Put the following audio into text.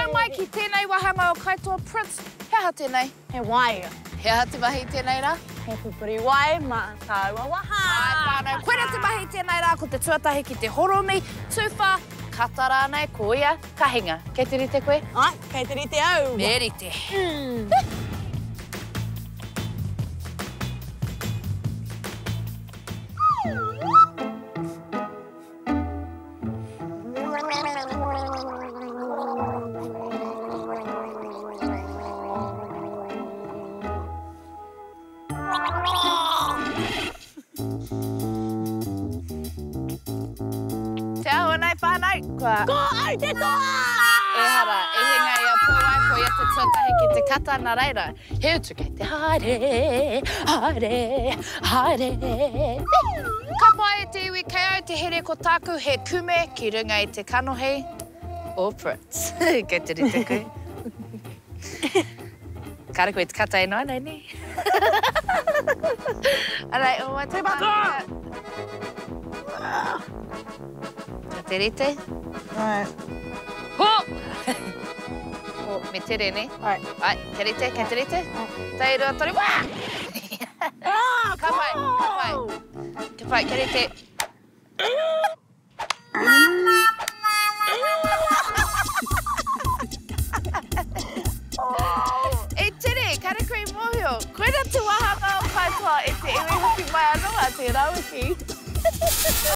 Nau mai ki tēnei wahanga o Kaitoa Prince. Hea ha tēnei? He wai. Hea te mahi tēnei rā? He pupuri wai, mā tāua waha. Ai, whānau. Koera te mahi tēnei rā, ko te tuatahi ki te horomi, tūwha, kata rānei, ko ia, kahinga. Kei te rite koe? Ai, kei te rite au. Me rite. Te aho nei whānau, kua... Ko au te toa! E hara, e hinga ia pōai ko ia te tuatahi ki te kata nā reira. He utu kei te haere, haere, haere. Ka pai e te iwi kei au te here ko tāku he kume ki runga i te kanohi o Prince. Kei te rite koe. Kare koe te kata e noa nei ni. Alright, o mai te pānaka. Te rite? Ai. Ho! Me tere, ne? Ai. Ai, te rite, kei te rite? Tai rua tori, wā! Ka pai, ka pai. Ka pai, kei rite. E tere, kare koe mōhio. Koera te wahanga o Kaitoa e te iwi hoki mai anoa te rauki.